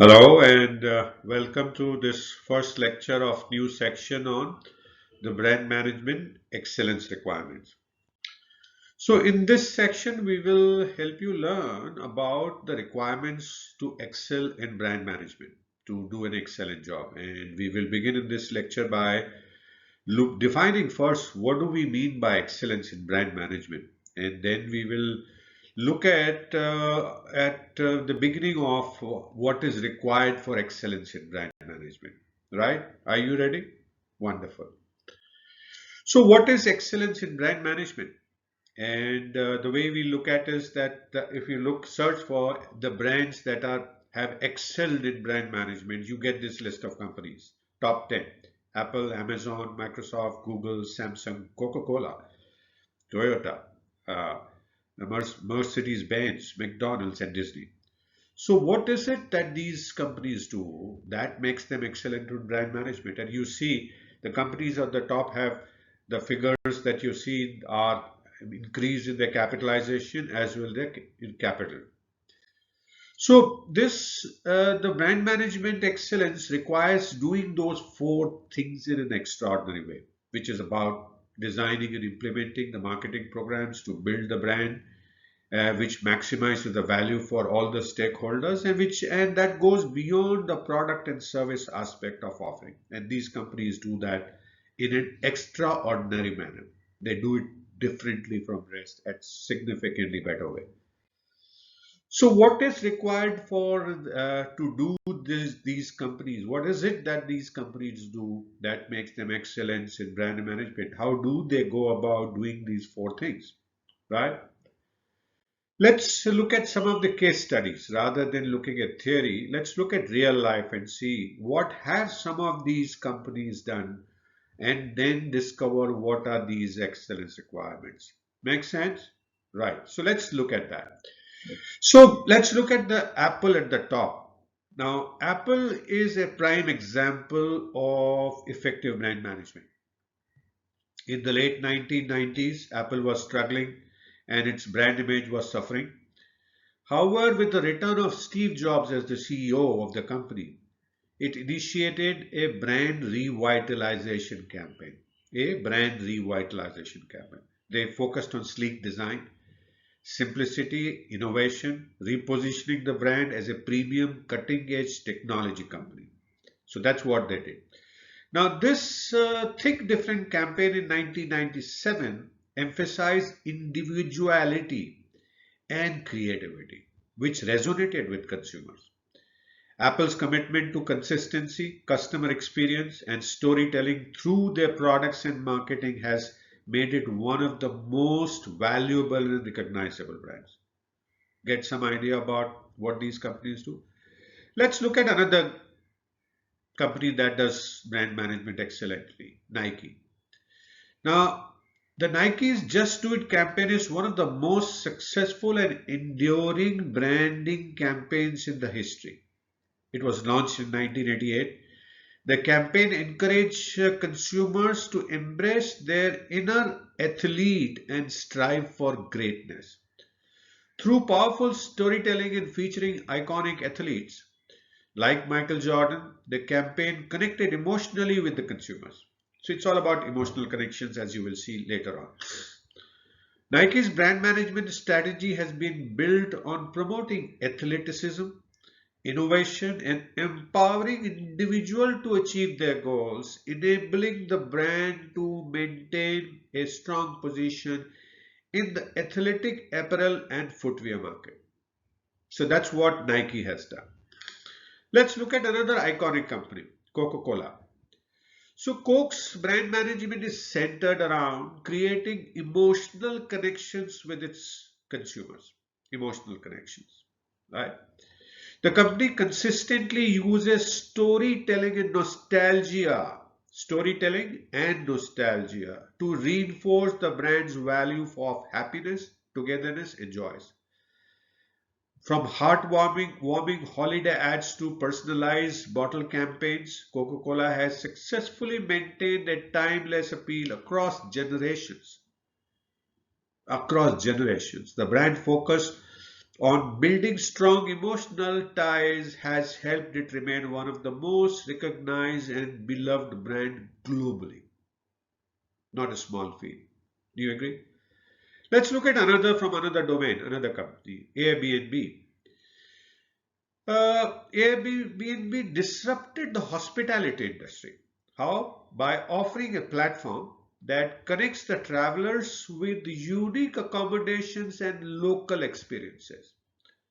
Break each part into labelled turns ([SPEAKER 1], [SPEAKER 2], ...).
[SPEAKER 1] Hello and welcome to this first lecture of new section on the brand management excellence requirements. So in this section we will help you learn about the requirements to excel in brand management to do an excellent job, and we will begin in this lecture by defining first what do we mean by excellence in brand management, and then we will look at the beginning of what is required for excellence in brand management. Right? Are you ready? Wonderful. So, what is excellence in brand management? And the way we look at is that if you search for the brands that are have excelled in brand management, you get this list of companies. Top 10: Apple, Amazon, Microsoft, Google, Samsung, Coca-Cola, Toyota, uh, Mercedes-Benz, McDonald's, and Disney. So what is it that these companies do that makes them excellent in brand management? And you see the companies at the top have the figures that you see are increase in their capitalization as well their in capital. So the brand management excellence requires doing those four things in an extraordinary way, which is about designing and implementing the marketing programs to build the brand, which maximizes the value for all the stakeholders, and that goes beyond the product and service aspect of offering. And these companies do that in an extraordinary manner. They do it differently from rest at significantly better way. So, what is required for to do these companies? What is it that these companies do that makes them excellence in brand management? How do they go about doing these four things? Right? Let's look at some of the case studies rather than looking at theory. Let's look at real life and see what have some of these companies done, and then discover what are these excellence requirements. Make sense? Right. So let's look at that. So let's look at the Apple at the top. Now, Apple is a prime example of effective brand management. In the late 1990s, Apple was struggling and its brand image was suffering. However, with the return of Steve Jobs as the CEO of the company, it initiated a brand revitalization campaign. A brand revitalization campaign. They focused on sleek design, simplicity, innovation, repositioning the brand as a premium cutting edge technology company. So that's what they did. Now, this Think Different campaign in 1997 emphasized individuality and creativity, which resonated with consumers. Apple's commitment to consistency, customer experience, and storytelling through their products and marketing has made it one of the most valuable and recognizable brands. Get some idea about what these companies do? Let's look at another company that does brand management excellently, Nike. Now, the Nike's Just Do It campaign is one of the most successful and enduring branding campaigns in the history. It was launched in 1988. The campaign encouraged consumers to embrace their inner athlete and strive for greatness. Through powerful storytelling and featuring iconic athletes like Michael Jordan, the campaign connected emotionally with the consumers. So it's all about emotional connections, as you will see later on. Nike's brand management strategy has been built on promoting athleticism, innovation, and empowering individuals to achieve their goals, enabling the brand to maintain a strong position in the athletic apparel and footwear market. So that's what Nike has done. Let's look at another iconic company, Coca-Cola. So Coke's brand management is centered around creating emotional connections with its consumers. Emotional connections, right? The company consistently uses storytelling and nostalgia to reinforce the brand's value of happiness, togetherness, and joy. From heartwarming warming holiday ads to personalized bottle campaigns, Coca-Cola has successfully maintained a timeless appeal across generations. The brand focused on building strong emotional ties has helped it remain one of the most recognized and beloved brand globally. Not a small feat. Do you agree? Let's look at another from another domain, another company, Airbnb. Airbnb disrupted the hospitality industry. How? By offering a platform that connects the travelers with unique accommodations and local experiences.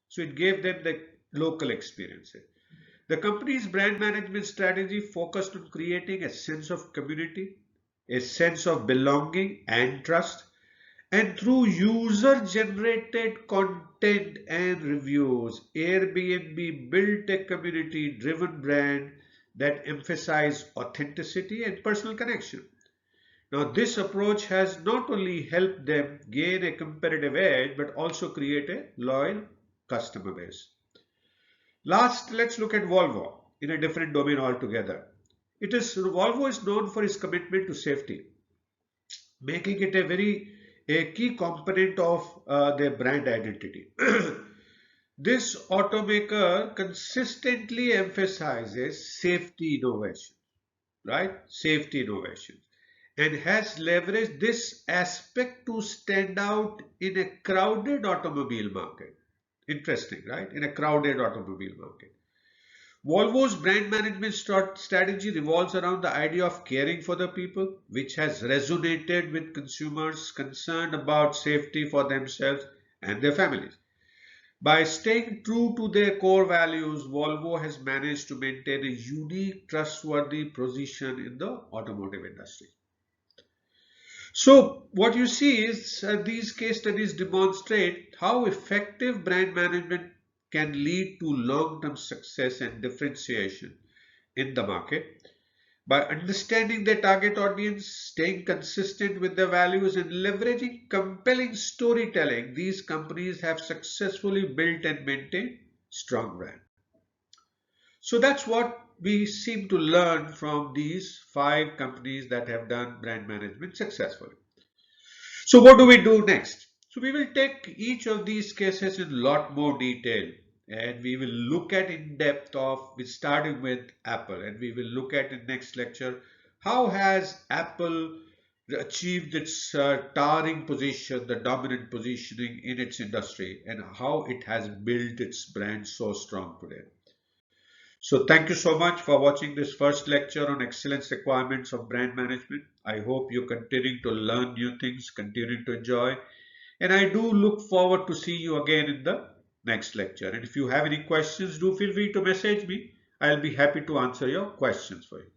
[SPEAKER 1] So it gave them the local experiences. The company's brand management strategy focused on creating a sense of community, a sense of belonging and trust, and through user generated content and reviews, Airbnb built a community driven brand that emphasized authenticity and personal connection. Now, this approach has not only helped them gain a competitive edge but also create a loyal customer base. Last, let's look at Volvo in a different domain altogether. Volvo is known for its commitment to safety, making it a key component of their brand identity. This automaker consistently emphasizes safety innovation, right? Safety innovation, and has leveraged this aspect to stand out in a crowded automobile market. Interesting, right? In a crowded automobile market. Volvo's brand management strategy revolves around the idea of caring for the people, which has resonated with consumers concerned about safety for themselves and their families. By staying true to their core values, Volvo has managed to maintain a unique, trustworthy position in the automotive industry. So, what you see is these case studies demonstrate how effective brand management can lead to long term success and differentiation in the market. By understanding their target audience, staying consistent with their values, and leveraging compelling storytelling, these companies have successfully built and maintained strong brands. So that's what we seem to learn from these five companies that have done brand management successfully. So what do we do next? So we will take each of these cases in a lot more detail and we will look at in depth of starting with Apple, and we will look at in next lecture how has Apple achieved its towering position, the dominant positioning in its industry, and how it has built its brand so strong today. So thank you so much for watching this first lecture on excellence requirements of brand management. I hope you're continuing to learn new things, continuing to enjoy, and I do look forward to see you again in the next lecture. And if you have any questions, do feel free to message me. I'll be happy to answer your questions for you.